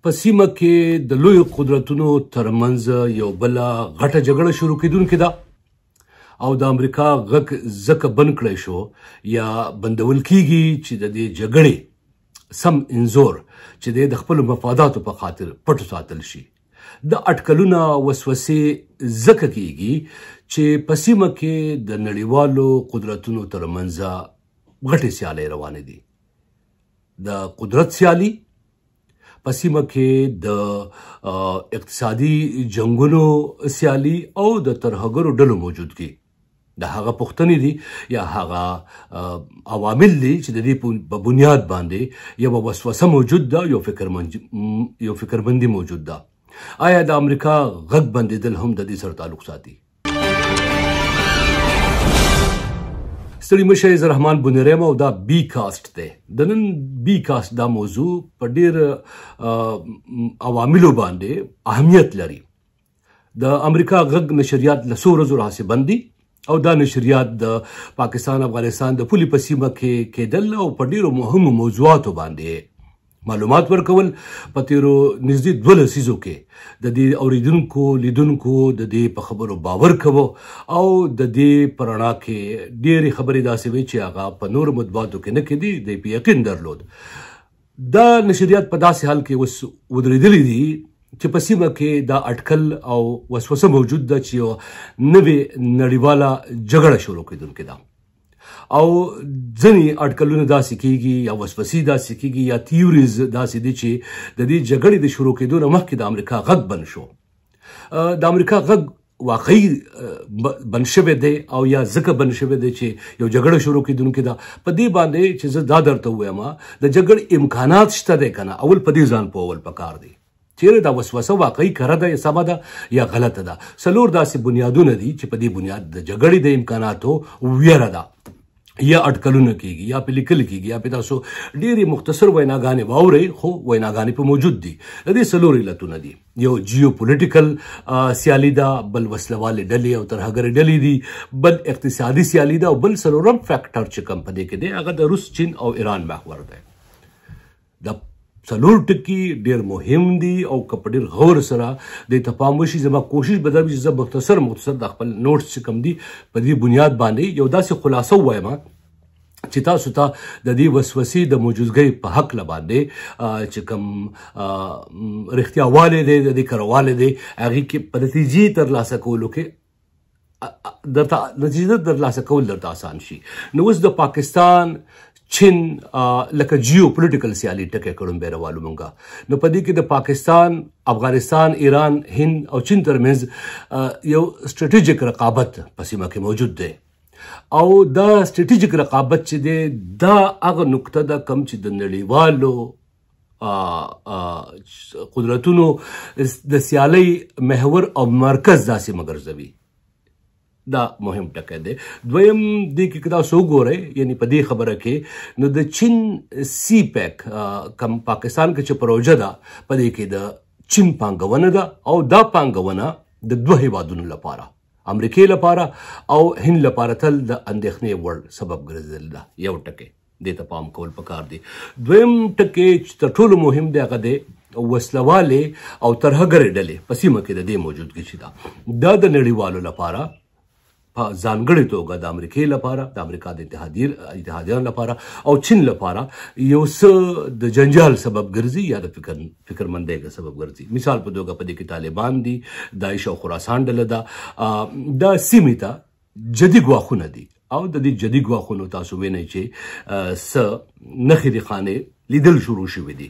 په سیمه کې د لویو قدرتونو ترمنځ یو بله غټه جګړه شروع کیدونکې ده او د امریکا غږ ځکه بند کړی شو یا بندول کیږي چې د دې جګړې سم انځور چې د خپلو مفاداتو په خاطر پټ ساتل شي. د اټکلونه وسوسې ځکه کیږي چې په سیمه کې د نړیوالو قدرتونو ترمنځ غټې سیالۍ روانې دي. د قدرت سیالي په سیمه کې د اقتصادي جنګونو سیالي او د ترهګرو ډلو موجودګي د هغه پوښتنې دي یا هغه عوامل دي چې د دې په بنیاد باندې یوه وسوسه موجود ده، یو فکرمندي موجود ده. آیا د امریکا غږ بندېدل هم د دې سره تعلق ساتي؟ ستړي مه شئ، زه رحمان بونیر یم او دا بی کاسټ دی. د نن بی کاسټ دا موضوع په ډېر عواملو باندې اهمیت لري. د امریکا غږ نشریات له څو ورځو راهیسې بند دي او دا نشریات د پاکستان افغانستان د پولې په سیمه کې کېدل او په ډېرو مهمو موضوعاتو باندې معلومات ورکول په تیرو نږدې 2 لسیزو کې د دې اوریدونکو لیدونکو د دې په خبرو باور کوو او د دې په رڼا کې ډېرې خبرې داسې وې چې هغه په نورو مطبوعاتو کې نه کېدي، دی په یقین درلود. دا نشریات په داسې حال کې اوس ودرېدلي دي چې په سیمه کې دا اټکل او وسوسه موجود ده چې یوه نوې نړیواله جګړه شروع کېدونکې ده او ځینې اټکلونه داسې کیږي یا وسوسې داسې کیږي یا تیوریز داسې دي چې د دې جګړې د شروع کېدو نه مخکې د امریکا غږ بند شو. د امریکا غږ واقعي بند شوی دی او یا ځکه بند شوی دی چې یو جګړه شروع کېدونکې ده. په دې باندې چې زه دا درته ووایم د جګړې امکانات شته دی که نه، اول په دې ځان پوهول پکار دی چیرې دا وسوسه واقعي کره ده یا سمه ده یا غلطه ده. 4 داسې بنیادونه دي چې په دې بنیاد د جګړې د امکاناتو ویره ده یا اټکلونه کیږي یا په لیکل کیږي یا په تاسو ډېرې مختصر ویناګانې واورئ، خو ویناګانې په موجود دي. د دې 4 علتونه دي. یو جیو پولیټیکل سیالي ده، بل وسلوالې ډلې او ترهګرې ډلې دي، بل اقتصادي سیالي ده او بل 4م فیکټر چې کوم په دې کې دی هغه د روس، چین او ایران محور دی. د 4 ټکي ډېر مهم دي او که په ډېر غور سره دې ته پام وشي. زما کوشش به دا وي چې زه مختصر د خپل نوټس چې کوم دي په دې بنیاد باندې یو داسې خلاصه ووایم چې تاسو ته د دې وسوسې د موجودګۍ په هکله باندې چې کوم رښتیاوالی دی، د دې کرهوالی دی، هغې کې په نتیجې ترلاسه کولو کې نتیجه ترلاسه کول درته آسان شي. نو اوس د پاکستان، چین لکه جیو پولیټیکل سیالي ټکی کړم بیروالو مونږه. نو په دې کې د پاکستان، افغانستان، ایران، هند او چین ترمنځ یو سټریټیجیک رقابت په سیمه کې موجود دی او دا سټریټیجیک رقابت چې دی دا هغه نقطه ده کوم چې د نړیوالو قدرتونو د سیالۍ محور او مرکز داسې مګرځوي. دا مهم ټکی دی. دویم دې کې که تاسو وګورئ یعنې په دې خبره کې نو د چین سی پیک کم پاکستان کې چې پروژه ده په دې کې د چین پانګونه ده او دا پانګونه د 2 هیوادونو لپاره، امریکې لپاره او هند لپاره تل د اندېښنې وړ سبب ګرځېدل ده. یو ټکی دې ته پام کول پکار دی. دویم ټکی چې تر ټولو مهم دی هغه دی وسلوالې او ترهګرې ډلې په سیمه کې د دې موجودګي چې ده دا د نړیوالو لپاره په ځانګړې توګه د امریکې لپاره، د امریکا د اتحادیانو لپاره او چین لپاره یو څه د جنجال سبب ګرځي یا د فکرمندۍ سبب ګرځي. مثال په توګه په دې کې طالبان دي، داعش او خراسان ډله ده. دا سیمې ته جدي ګواښونه دي او د دې جدي ګواښونو تاسو وینئ چې څه نښې د خانې لیدل شروع شوي دي.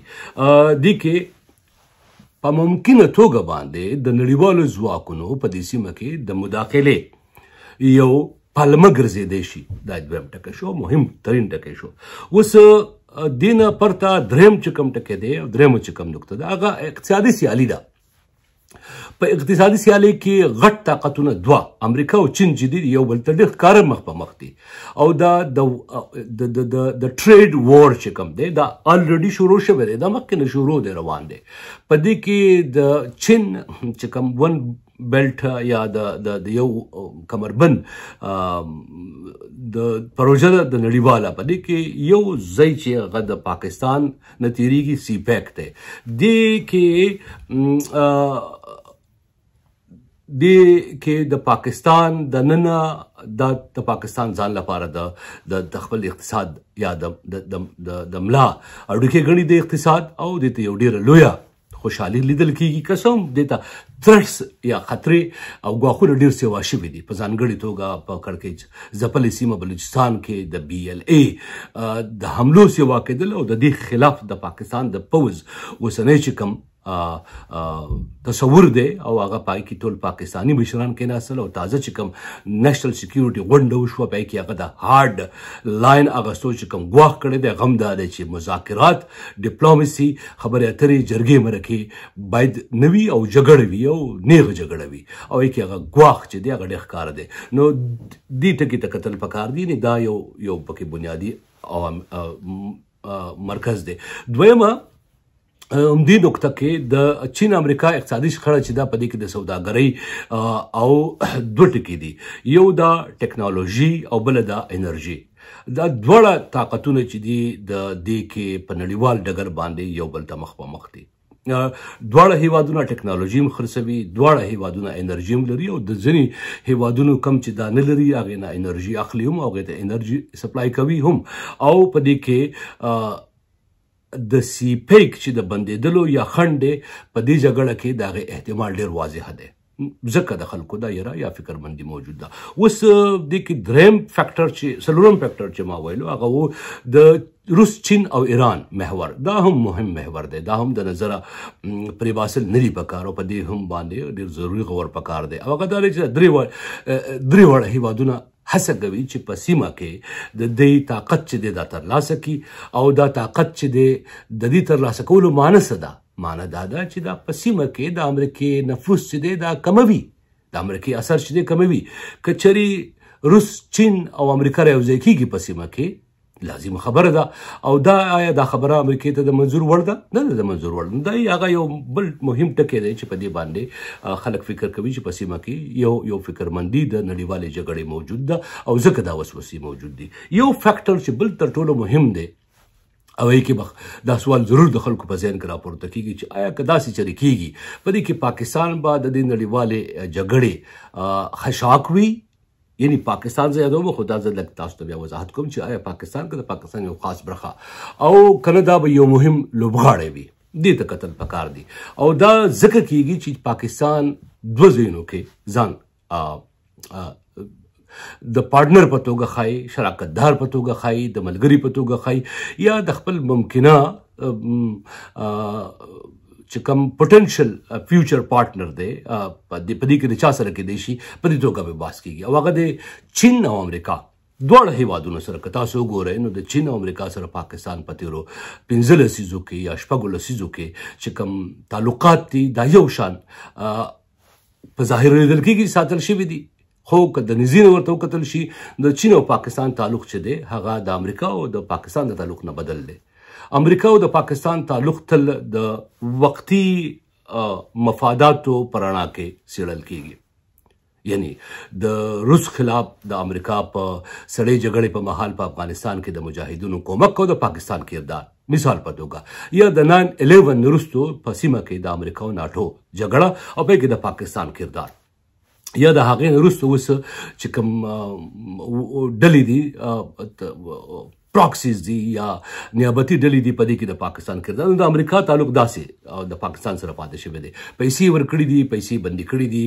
دې کې په ممکنه توګه باندې د نړیوالو ځواکونو په دې سیمه کې د مداخلې یو پلمه ګرځېدی شي. دا 2م ټکی شو، مهم ترین ټکی شو. اوس دې نه پرته 3م چې کوم ټکی دی او 3مه چې کوم نقطه ده هغه اقتصادي سیالي ده. په اقتصادي سیالۍ کې غټ طاقتونه دوه امریکا او چین چې دي یو بل ته ډېر ښکاره مخ په مخ دي او دا د ټریډ وار چې کوم دی دا الریډي شروع شوی دی دا مخکې نه شروع دی روان دی په دې کې د چین چې کوم ون بیلټ یا د یو کمربند د پروژه د نړیواله په دې کې یو ځای چې هغه د پاکستان نه تېرېږي سی پیک دی دې کې د پاکستان د ننه د پاکستان ځان لپاره د خپل اقتصاد یا د ملا اړیکې ګڼي د اقتصاد او دې ته یو ډېره لویه خوشحالي لیدل کېږي که څه هم دې ته ترس یا خطرې او ګواښونه ډېر سیوا شوي دي په ځانګړې توګه په کړکېچ ځپلې سیمه بلوچستان کې د BLA د حملو سیوا کېدل او د دې خلاف د پاکستان د پوځ اوسنی چې کوم تصور دی او هغه پای کې ټول پاکستاني مشران کېناستل او تازه چې کوم نېشنل سکیورټي غونډه وشوه پای کې هغه د هارډ لاین اغوستو چې کوم ګواښ کړی دی هغه هم دا دی چې مذاکرات ډیپلوماسي خبرې اترې جرګې مرکې باید نه وي او جګړه وي او نیغه جګړه وي او کې هغه ګواښ چې دی هغه ډېر ښکاره دی نو دې ټکي ته کتل پکار دي دا یو پکې بنیادي مرکز دی دویمه همدې نقطه کې د چین امریکا اقتصادي شخړه چې دا په دې کې د سوداګرۍ او دوه ټکي دي یو دا ټکنالوژي او بل دا انرژي دا دواړه طاقتونه چې دي د دې کې په نړیوال ډګر باندې یو بل ته مخ په مخ دي دواړه هیوادونه ټکنالوژي هم خرڅوي دواړه هیوادونه انرژي هم لري او د ځینې هیوادونو کم چې دا نه لري هغې نه انرژي اخلي هم هغې ته انرژي سپلای کوي هم او په دې کې د سی پیک چې د بندېدلو یا خنډ دی په دې جګړه کې د هغې احتمال ډېر واضح دی ځکه د خلکو دا یره یا فکرمندي موجود ده اوس دې کې دریم فیکټر چې څلورم فیکټر چې ما ویلو هغه و د روس چین او ایران محور دا هم مهم محور دی دا هم د نظره پرې باسل نه دي پکار او په دې هم باندې ډېر ضروري غور پکار دی او هغه دا دی چې درې واړه هیوادونه هڅه کوي چې په سیمه کې د دې طاقت چې دی دا ترلاسه کړي او دا طاقت چې دی د دې ترلاسه کولو معنی څه ده معنی دا ده چې دا په سیمه کې د امریکې نفوذ چې دی دا کموي د امریکې اثر چې دی کموي که چېرې روس چین او امریکا رایوځای کېږي په سیمه کې لازم خبره ده او دا آیا دا خبره امریکې ته د منظور وړ ده نه ده د منظور وړ دا هغه یو بل مهم ټکی دی چې په دې باندې خلک فکر کوي چې په سیمه کې یو فکرمندي د نړیوالې جګړې موجود ده او ځکه دا وسوسې موجود دي یو فیکټر چې بل تر ټولو مهم دی او کې دا سوال ضرور د خلکو په ذهن کې راپورته کېږي چې آیا که داسې چرې کېږي په دې کې پاکستان به د دې نړیوالې جګړې خشاک وي یعنی پاکستان زه یادوم خو دا زه لږ تاسو ته بیا وضاحت کوم چې آیا پاکستان که د پاکستان یو خاص برخه او کنه دا به یو مهم لوبغاړی وي دې ته کتل پکار دي او دا ځکه کېږي چې پاکستان دوه ځایونو کې ځان د پارټنر په توګه ښایي شراکتدار په توګه ښایي د ملګري په توګه ښایي یا د خپل ممکنه چې کوم پوټنشل فیوچر پارټنر دی په دې کې د چا سره کېدی شي په دې توګه به بحث کېږي او هغه د چین او امریکا دواړه هیوادونو سره که تاسو وګورئ نو د چین او امریکا سره پاکستان په تېرو 15 لسیزو کې یا شپږو لسیزو کې چې کوم تعلقات دي دا یو شان په ظاهر لیدل کېږي ساتل شوي دي خو که د نزي نه ورته وکتل شي د چین او پاکستان تعلق چې دی هغه د امریکا او د پاکستان د تعلق نه بدل دی امریکا او د پاکستان تعلق تل د وقتي مفاداتو په رڼا کې څېړل کېږي یعنی د روس خلاف د امریکا په سړې جګړې په مهال په افغانستان کې د مجاهدینو کومک او د پاکستان کردار مثال په توګه یا د 9/11 وروستو په سیمه کې د امریکا او ناټو جګړه او په کې د پاکستان کردار یا د هغې نه وروسته اوس چې کوم ډلې دي پراکسیز دي یا نیابتي ډلې دي په دې کې د پاکستان کردار د امریکا تعلق داسې د پاکستان سره پاتې شوی دی پیسې ورکړي دي پیسې بندي کړي دي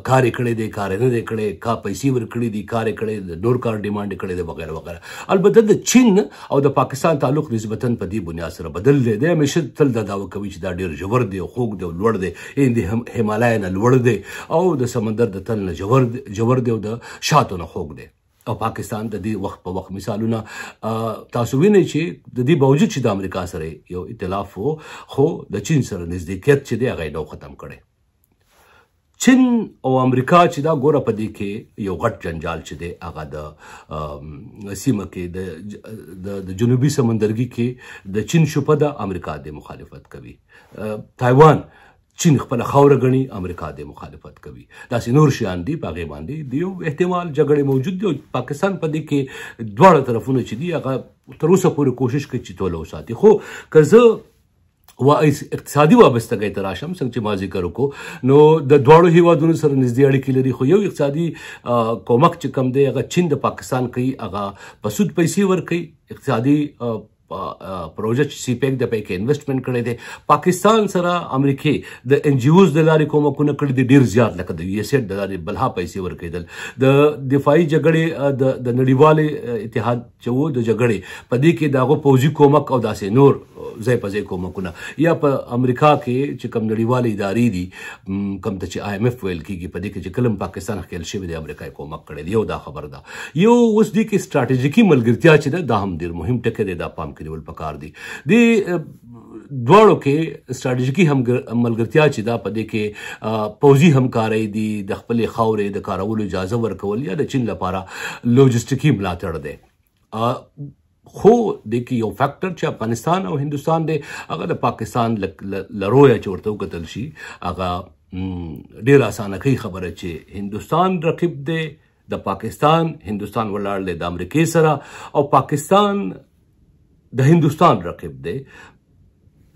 کار یې کړی دی کار یې نه دی کړی پیسې ورکړي دي کار یې کړی د نور کار ډیمانډ یې کړی دی وغیره وغیره البته د چین او د پاکستان تعلق نسبتا په دې بنیاد سره بدل دی دی همیشه تل دا دعوه کوي چې دا ډېر ژور دی خوږ دی او لوړ دی د هیمالایا نه لوړ دی او د سمندر د تل نه ژور دی او د شاتو نه خوږ دی او پاکستان د دې وخت په وخت مثالونه تاسو وینئ چې د دې باوجود چې د امریکا سره یو ائتلاف و خو د چین سره نزدېکیت چې دی هغه یې نو ختم کړی چین او امریکا چې دا ګوره په دې کې یو غټ جنجال چې دی هغه د سیمه کې د جنوبي سمندرګي کې د چین شپه ده امریکا د مخالفت کوي تایوان چین خپل خوره غني امریکا د مخالفت کوي داسې نور شیان دي په هغې باندې د یو احتمال جګړې موجود دی او پاکستان په دې کې دواړه طرفونه چې دي هغه تر اوسه پورې کوشش کوي چې توله وساتي خو که زه اقتصادي وابستګۍ ته راشم څنګه چې ما ذکر وکړو نو د دواړو هیوادونو سره نږدې اړیکې لري خو یو اقتصادي کومک چې کوم دی هغه چین د پاکستان کوي هغه په سود پیسې ورکوي اقتصادي پروژه چې سی پیک د پای کې انویسټمنټ کړی دی پاکستان سره امریکې د ان جی اوز د لارې کومکونه کړي دي ډېر زیات لکه د یو ایس ایډ د لارې بلها پیسې ورکېدل د دفاعي جګړې د نړیوالې اتحاد چې و د جګړې په دې کې د هغو پوځي کومک او داسې نور ځای په ځای کومکونه یا په امریکا کې چې کوم نړیوالې ادارې دي کوم ته چې آی ایم ایف ویل کېږي په دې کې چې کله پاکستان ښکېل شوی دی امریکا یې کومک کړی دی یو دا خبر ده یو اوس دې کې سټراټیژیکي ملګرتیا چې ده دا هم ډېر مهم ټکی دی دا پام کې نیول پکار دي د دواړو کې سټراټیژیکي ملګرتیا چې دا په دې کې پوځي همکارۍ دي د خپلې خاورې د کارولو اجازه ورکول یا د چین لپاره لوجستیکي ملاتړ دی خو د کې یو فیکټر چې افغانستان او هندوستان دی هغه د پاکستان لرویه چې ورته وکتل شي هغه ډېره اسانه کوي خبره چې هندوستان رقیب دی د پاکستان هندوستان ولاړ دی د امریکې سره او پاکستان د هندوستان رقیب دی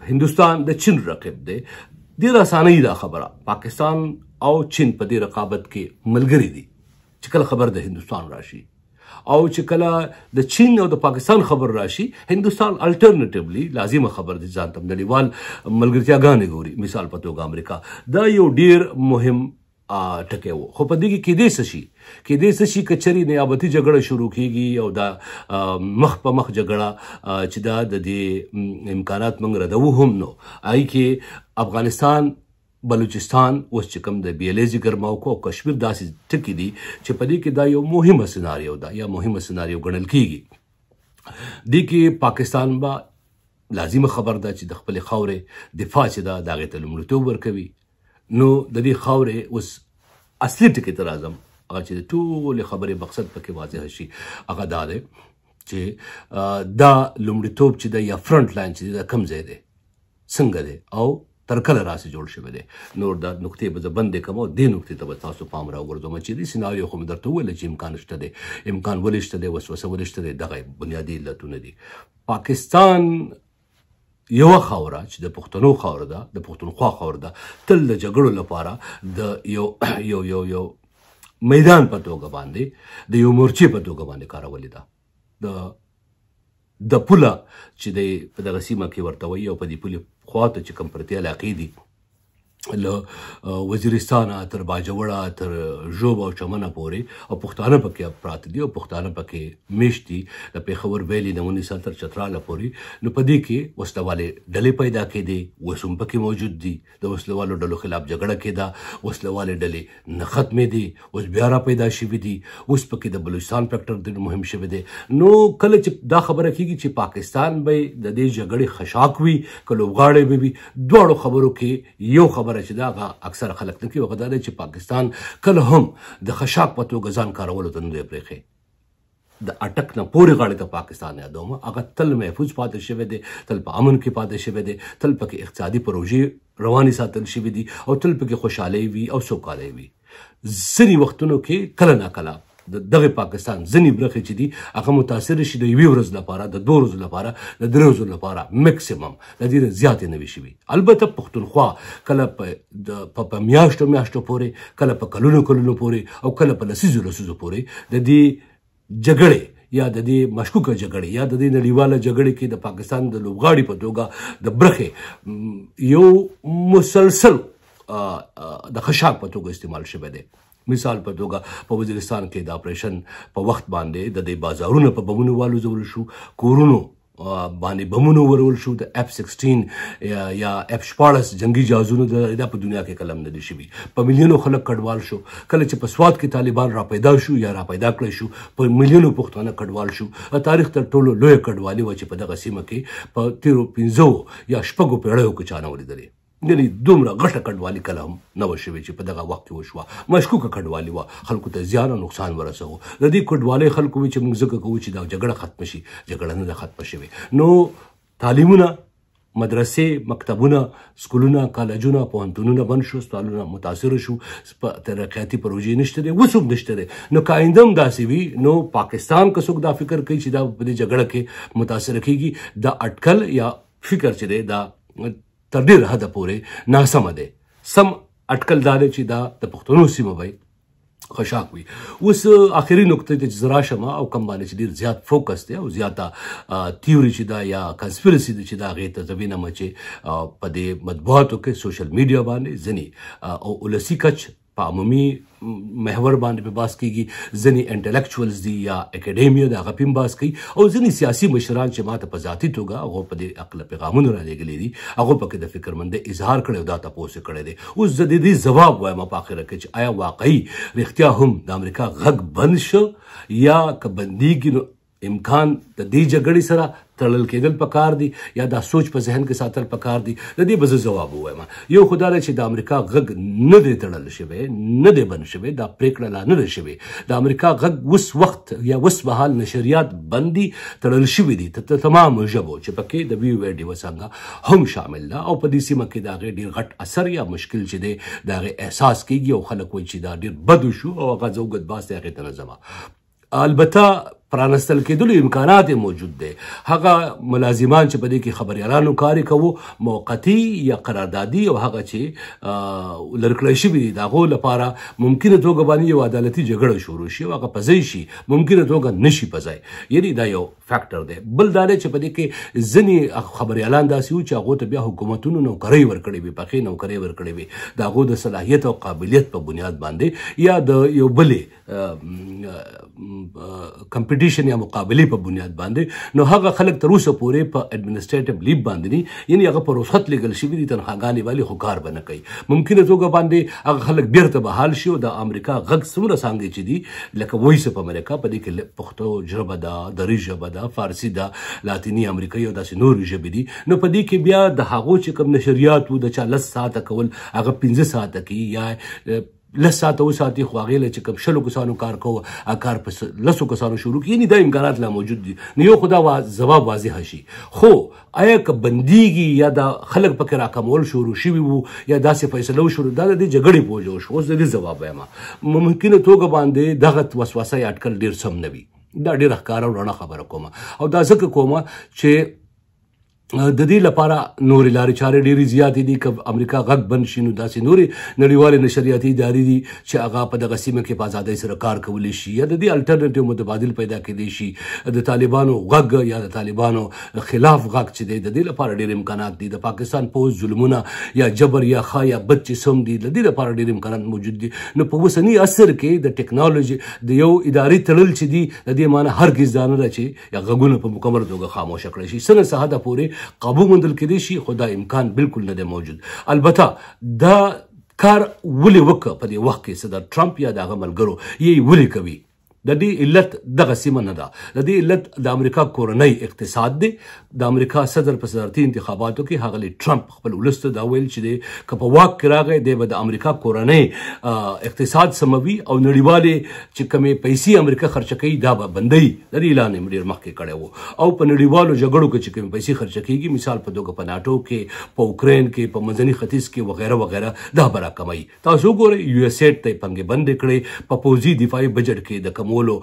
هندوستان د چین رقیب دی ډېره اسانه دا خبره پاکستان او چین په دې رقابت کې ملګري دي چې کله خبر د هندوستان راشي او چې کله د چین او د پاکستان خبر راشي هندوستان الټرنیټیولی لازمه خبر دي ځان ته نړیوال ملګرتیاګانې ګوري مثال په توګه امریکا دا یو ډېر مهم ټکی و خو په دې کې کېدای څه شي که چېرې نیابتي جګړه شروع کېږي او دا مخ په مخ جګړه چې دا د دې امکانات موږ ردوو هم نو هغې کې افغانستان بلوچستان اوس چې کوم د بیلیزي ګرماوکو او کشمیر داسې ټکي دي چې په دې کې دا یو مهمه سناریو ده یا مهمه سناریو ګڼل کېږي دې کې پاکستان به لازمه خبر ده چې د خپلې خاورې دفاع چې ده د هغې ته لومړیتوب ورکوي نو د دې خاورې اوس اصلي ټکي ته راځم هغه چې د ټولې خبرې مقصد پکې واضح شي هغه دا دی چې دا لومړیتوب چې دی یا فرنټ لاین چې دی دا کوم ځای دی څنګه دی او تر کله راسې جوړ شوی دی نور دا نقطې به زه بندې کوم او دې نقطې ته به تاسو پام راوګرځوم چې دې سیناریو خو مې درته وویله چې امکان شته دی امکان ولې شته دی وسوسه ولې شته دی دغه بنیادي علتونه دي پاکستان یوه خاوره چې د پښتنو خاوره ده د پښتونخوا خاوره ده تل د جګړو لپاره د یو میدان په توګه باندې د یو مورچې په توګه باندې کارولې ده د پوله چې دی په دغه سیمه کې ورته وایي او په دې پولې خواته چې کوم پرتې علاقې دي له وزیرستانه تر باجوړه تر ژوب او چمنه پورې او پښتانه پکې پراته دي او پښتانه پکې میشت دي د پېښور ویلي د ونیسا تر چتراله پورې نو په دې کې وسلوالې ډلې پیدا کېدې اوس هم پکې موجود دي د وسلوالو ډلو خلاف جګړه کېده وسلوالې ډلې نه ختمې دي اوس بیا را پیدا شوي دي اوس پکې د بلوچستان فیکټر ډېر مهم شوی دی نو کله چې دا خبره کېږي چې پاکستان به د دې جګړې خشاک وي که لوبغاړی به وي دواړو خبرو کې یو خبره چې دا هغه اکثره خلک نه کوي هغه دا دی چې پاکستان کله هم د خشاک په توګه ځان کارولو ته نه دی پرېښی د اټک نه پورې غاړې ته پاکستان یادوم هغه تل محفوظ پاتې شوی دی تل په امن کې پاتې شوی دی تل پکې اقتصادي پروژې روانې ساتل شوي دي او تل پکې خوشحالۍ وي او سوکالۍ وي ځینې وختونو کې کله ناکله د دغه پاکستان ځینې برخې چې دي هغه متاثره شي د یوې ورځ لپاره د 2 ورځو لپاره د 3 ورځو لپاره میکسیمم د دې نه زیاتې نه وي شوي البته پښتونخوا کله په میاشتو پورې کله په کلونو پورې او کله په لسیزو پورې د دې جګړې یا د دې مشکوکه جګړې یا د دې نړیواله جګړې کې د پاکستان د لوبغاړي په توګه د برخې یو مسلسل د خشاک په توګه استعمال شوی دی مثال په توګه په وزیرستان کې د اپریشن په وخت باندې د دې بازارونه په بمونو والوځول شو کورونو باندې بمونو ورول شو د F-16 یا F-14 جنگي جهازونو دا په دنیا کې کلم نه دي شوي په میلیونو خلک کډوال شو کله چې په سوات کې طالبان را پیدا شو یا را پیدا کړی شو په میلیونو پښتانه کډوال شو تاریخ تر ټولو لویه کډوالي وه چې په دغه سیمه کې په تیرو 15 یا 6 پیړیو کې چا نه ولیدلې یعنې دومره غټه کډوالي کله هم نه وه شوې چې په دغه وخت کې وشوه مشکوکه کډوالي وه خلکو ته زیان او نقصان ورسوه د دې کډوالۍ خلکو وي چې موږ ځکه کوو چې دا جګړه ختمه شي جګړه نه ده ختمه شوې نو تعلیمونه مدرسې مکتبونه سکولونه کالجونه پوهنتونونه بند شو سوالونه متاثره شو ترقیاتي پروژې نشته دی اوس هم نشته دی نو که آینده هم داسې وي نو پاکستان که څوک دا فکر کوي چې دا په دې جګړه کې متاثره کیږي دا اټکل یا فکر چې دی دا تر ډېره حده پورې ناسمه دی سم اټکل دا دی چې دا د پښتنو سیمه به خشاک وي اوس آخري نقطه ته چې زه راشم او کوم باندې چې ډېر زیات فوکس دی او زیاته تیوري چې دا یا کنسپیرسي ده چې د هغې ته زه وینم چې په دې مطبوعاتو کې سوشل میډیا باندې ځینې او ولسي کچ په عمومي محور باندې په بحث کېږي ځینې انټلیکچوالز دي یا اکیډیمیا د هغه پې بحث کوي او ځینې سیاسي مشران چې ماته په ذاتي توګه هغو په دې عقله پیغامونه رالیږلي دي هغو پکې د فکرمندۍ اظهار کړی او دا تپوس یې کړی دی اوس زه د دې ځواب وایم په آخره کې چې آیا واقعي رښتیا هم د امریکا غږ بند شو یا که بندیږي نو امکان د دې جګړې سره تړل کېدل پکار دي یا دا سوچ په ذهن کې ساتل پکار دي د دې به زه ځواب ووایم یو خو دا دی چې د امریکا غږ نه دی تړل شوی نه دی بند شوی دا پرېکړه لا نه ده شوې د امریکا غږ اوس وخت یا اوس مهال نشریات بند دي تړل شوي دي تمام ژبو چې پکې د وی ډیوه څنګه هم شامل ده او په دې سیمه کې د هغې ډېر غټ اثر یا مشکل چې دی د هغې احساس کېږي او خلک وایي چې دا ډېر بد شو او هغه زه اوږد بحث دی هغې ته نه ځمه البته پرانستل کېدلو امکانات موجود دی هغه ملازمان چې په دې کې خبریالانو کار کوو موقتي یا قراردادي او هغه چې لرې کړی شوي دي د هغو لپاره ممکنه توګه باندې یو عدالتي جګړه شروع شي او هغه په ځای شي ممکنه توګه نشي په ځای یعنې دا یو فیکټر دی بل دا دی چې په دې کې ځینې خبریالان داسې وو چې هغو ته بیا حکومتونو نوکرۍ ورکړې وي پخې نوکرۍ ورکړې وي د هغو د صلاحیت او قابلیت په بنیاد باندې یا د یو بلې کمپټیشن یا مقابلې په بنیاد باندې نو هغه خلک تر اوسه پورې په اډمنسټریټیو لیو باندې دي یعنې هغه په رخصت لیږل شوي دي تنخواګانې والي خو کار به نه کوي ممکنه توګه باندې هغه خلک بیرته بحال شي او د امریکا غږ څومره څانګې چې دي لکه وایس اف امریکا په دې کې پښتو ژبه ده دري ژبه ده فارسي ده لاتیني امریکایي او داسې نورې ژبې دي نو په دې کې بیا د هغو چې کوم نشریات وو د چا 10 ساعته کول هغه 15 ساعته کوي یا 10 ساعته وساتي خو هغې له چې کوم 10 کسانو کار کوو کار په 10 کسانو شروع کړي یعنې دا امکانات لا موجود دي نو یو خو دا ځواب واضحه شي خو آیا که بندیږي یا دا خلک پکې راکمول شروع شوي وو یا داسې فیصله وشروع دا د دې جګړې په وجه وشو اوس د دې ځواب وایم ممکنه توګه باندې دغه وسوسه یا اټکل ډېر سم نه وي دا ډېره ښکاره او رڼه خبره کومه او دا ځکه کومه چې د دې لپاره نورې لارې چارې ډېرې زیاتې دي که امریکا غږ بند شي نو داسې نورې نړیوالې نشریاتي ادارې دي چې هغه په دغه سیمه کې په ازادۍ سره کار کولی شي یا د دې الټرنیټیو متبادل پیدا کېدی شي د طالبانو غږ یا د طالبانو خلاف غږ چې دی د دې لپاره ډېر امکانات دي د پاکستان پوځ ظلمونه یا جبر یا ښه یا بد چې سم دي د دې لپاره ډېر امکانات موجود دي نو په اوسني عصر کې د ټیکنالوژي د یو ادارې تړل چې دي د دې معنی هرګز دا نه ده چې یا غږونه په مکمل توګه خاموشه کړی شي څه نه څه حده پورې قابو موندل کېدی شي خو دا امکان بالکل نه دی موجود البته دا کار ولې وکړه په دې وخت کې صدر ټرمپ یا د هغه ملګرو یې ولې کوي د دې علت دغه سیمه نه ده د دې علت د امریکا کورنۍ اقتصاد دی د امریکا صدر په صدارتي انتخاباتو کې ښاغلی ټرمپ خپل ولس ته دا ویل چې دی که په واک کې راغی دی به د امریکا کورنۍ اقتصاد سموي او نړیوالې چې کومې پیسې امریکا خرچه کوي دا به بندوي د دې اعلان یې ډېر مخکې کړی و او په نړیوالو جګړو کې چې کومې پیسې خرچه کېږي مثال په توګه په ناټو کې په اوکراین کې په منځني ختیځ کې وغیره وغیره دا به راکموي تاسو وګورئ یو اس ایډ ته یې پنګې بندې کړې په پوځي دفاعي بجټ کې د کمولو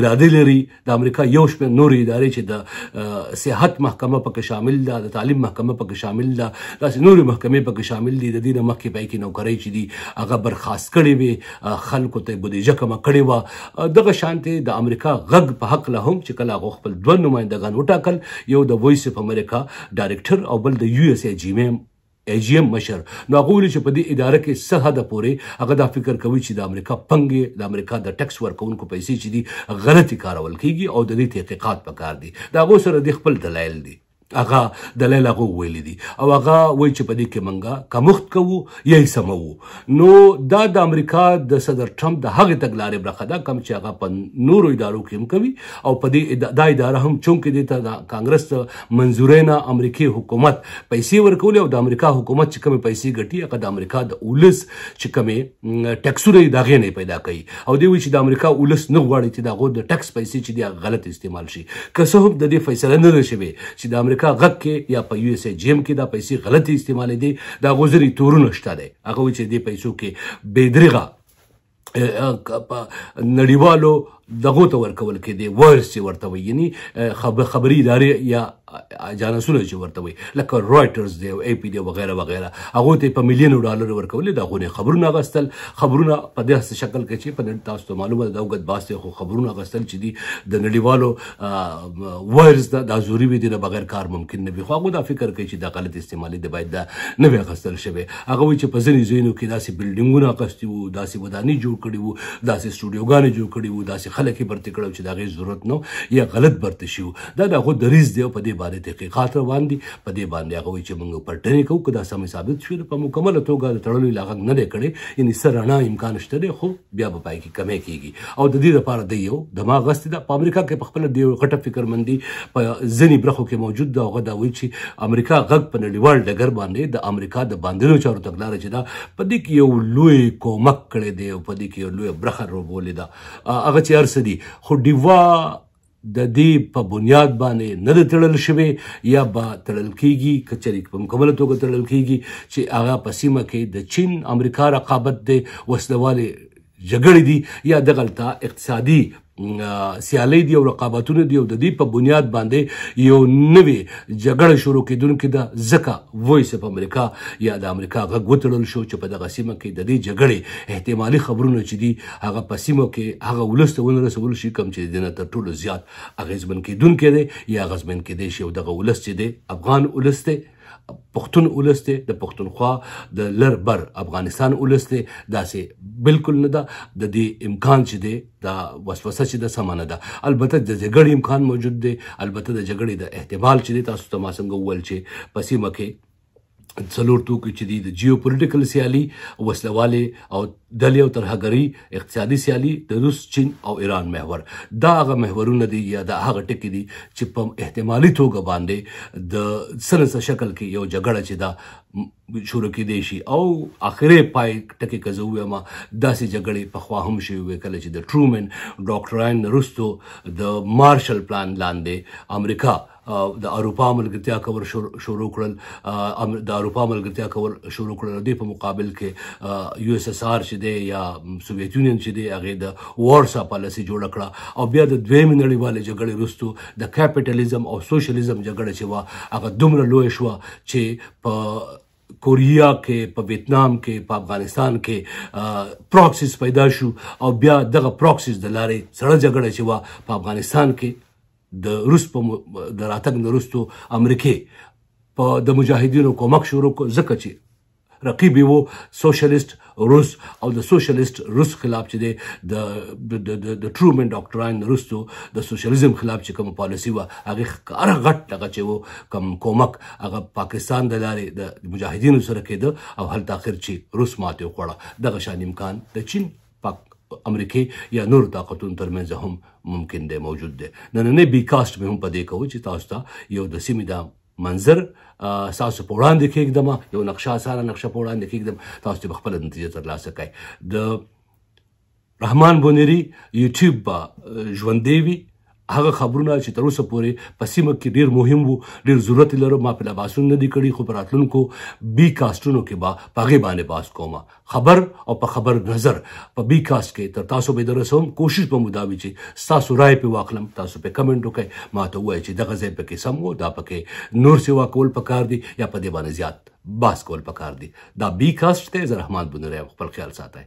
اراده لري د امریکا یو شمېر نورې ادارې چې د صحت محکمه پکې شامل ده د تعلیم محکمه پکې شامل ده داسې نورې محکمې پکې شامل دي د دې نه مخکې پای کې نوکرۍ چې دي هغه برخاست کړې وې خلکو ته بودیجه کمه کړې وه دغه شانتې د امریکا غږ په هکله هم چې کله هغو خپل 2 نمایندګان وټاکل یو د وایس اف امریکا ډایرکټر او بل د یو اس AGM مشر نو هغه ویلي چې په دې اداره کې څه حده پورې هغه دا فکر کوي چې د امریکا پنګې د امریکا د ټکس ورکوونکو پیسې چې دي غلطي کارول کېږي او د دې تحقیقات پکار دي د هغو سره د خپل دلایل دي هغه دلایل هغه ویلي دي او هغه وایي چې په دې کې موږ کمښت کوو یا یې سموو. نو دا د امریکا د صدر ټرمپ د هغې تګلارې برخه ده کوم چې هغه په نورو ادارو کې هم کوي او په دې دا اداره هم چونکې دې ته د کانګرس د منظورۍ نه امریکي حکومت پیسې ورکولې او د امریکا حکومت چې کومې پیسې ګټي هغه د امریکا د ولس چې کومې ټکسونه دي د هغې نه پیدا کوي او دوی وایي چې د امریکا ولس نه غواړي چې د هغو د ټکس پیسې چې دي هغه غلط استعمال شي. که څه هم د دې فیصله نه ده شوې چې د امریکا غږ کې یا په یو اس ای جی ایم کې دا پیسې غلطي استعمالې دي د هغو ځینې تورونه شته دی. هغه وایي چې دې پیسو کې بې دریغه په نړیوالو دغو ته ورکول کېدی وایرس چې ورته وایي یعنې خبري ادارې یا جانسونه چې ورته وایي لکه رایټرز دی او اے پی دی وغیره وغیره هغو ته یې په میلیونو ډالرو ورکولې د هغو نه خبرونه اخیستل خبرونه په داسې شکل کې چې په تاسو ته معلومه ده د اوږد باس دی خو خبرونه اخیستل چې دي د نړیوالو وایرس دا ضروري وي د بغیر کار ممکن نه وي خو هغو دا فکر کوي چې دا غلط استعمالي دی باید دا نه وي اخیستل شوی. هغه وایي چې په ځینې ځایونو کې داسې بلډینګونه اخیستي وو داسې ودانۍ جوړ کړي وو داسې سټوډیوګانې جوړ کړي وو داسې خلک یې برتې کړي چې د هغې ضرورت نه یا غلط برته شي دا د هغو دریځ دی او په دې باندې تحقیقات روان دي په دې باندې هغه وایي چې موږ پلټنې کوو که دا سمې ثابت شوي په مکمله توګه د تړلو لا غږ نه دی کړی یعنې څه رڼا امکان شته دی خو بیا به پای کې کمی کېږي او د دې لپاره دی یو دماغ غستې ده. په امریکا کې په خپله د یو غټه فکرمندي په ځینې برخو کې موجود ده هغه دا وایي چې امریکا غږ په نړیوال ډګر باندې د امریکا د باندنیو چارو تګلاره چې ده په دې کې یو لوی کومک کړی دی او په دې کې یو لویه برخه روبولې ده. هغه چې هر څه دي خو ډیوا د دې په بنیاد باندې نه ده تړل شوې یا به تړل کېږي که چېرې په مکمله توګه تړل کېږي چې هغه په سیمه کې د چین امریکا رقابت دی وسلوالې جګړې دي یا دغلته اقتصادي سیالۍ دي او رقابتونه دي او د دې په بنیاد باندې یو نوې جګړه شروع کېدونکې ده ځکه وایس اف امریکا یا د امریکا غږ وتړل شو چې په دغه سیمه کې د دې جګړې احتمالي خبرونه چې دي هغه په سیمه کې هغه ولس ته ونه رسول شي کوم چې د دې نه تر ټولو زیات اغېزمن کېدونکی دی یا اغېزمن کېدی شي او دغه ولس چې دی افغان ولس دی پښتون ولس دی د پښتونخوا د لر بر افغانستان ولس دی داسې بالکل نه ده د دې امکان چې دی دا وسوسه چې ده سمه نه ده. البته د جګړې امکان موجود دی البته د جګړې د احتمال چې دی تاسو ته ما څنګه وویل چې په سیمه کې څلور توکي چې دي د جیو پولیټیکل سیالي وسلوالې او ډلې او ترهګري اقتصادي سیالي د روس چین او ایران محور دا هغه محورونه دي یا دا هغه ټکي دي چې په احتمالي توګه باندې د څه نه څه شکل کې یو جګړه چې دا شروع کېدی شي او آخري پای ټکي که زه ووایم داسې جګړې پخوا هم شوې وې کله چې د ټرومن ډاکټراین وروستو د مارشل پلان لاندې امریکا د اروپا ملګرتیا کول شروع کړل د اروپا ملګرتیا کول شروع کړل د په مقابل کې یو اس اس آر چې دی یا سوویت یونین چې دی هغې د وارسا پالیسي جوړه کړه او بیا د دویمې نړیوالې جګړې وروستو د کیپیټالیزم او سوشلیزم جګړه چې وه هغه دومره لویه شوه چې په کوریا کې په ویتنام کې په افغانستان کې پراکسیز پیدا شو او بیا دغه پراکسیز د لارې سړه جګړه چې وه په افغانستان کې د روس په د راتګ نه وروستو امریکې په د مجاهدینو کومک شروع کړ ځکه چې رقیب یې و سوشلیست روس او د سوشلیست روس خلاف چې دی د ټرومن ډاکټراین وروستو د سوشلیزم خلاف چې کومه پالیسي وه هغې ښکاره غټ دغه چې و کوم کومک هغه پاکستان د لارې د مجاهدینو سره کېده او هلته اخر چې روس ماتې وخوړه دغه شان امکان د چین امریکې یا نورو طاقتونو ترمنځ هم ممکن دی موجود دی. نننی بی کاسټ مې هم په دې کوو چې تاسو ته یو د سیمې دا منظر ستاسو په وړاندې کېږدم یو نقشه اسانه نقشه په وړاندې کېږدم تاسو ته به خپله نتیجه ترلاسه کوئ. د رحمان بونیري یوټیوب به ژوندی وي هغه خبرونه چې تر اوسه پورې په سیمه کې ډېر مهم وو ډېر ضرورت یې لرو ما پرې بحثونه نه دي کړي خو په راتلونکو بي کاسټونو کې به په هغې باندې بحث کوم خبر او په خبر نظر په بي کاسټ کې تر تاسو به درسوم کوشش به مو دا وي چې ستاسو رایې پرې واخلم تاسو پرې کمنټ وکړئ ما ته ووایئ چې دغه ځای پکې سم و دا پکې نور سیوا کول پکار دي یا په دې باندې زیات بحث کول پکار دي. دا بي کاسټ دی زه رحمان بونیری خپل خیال ساتئ.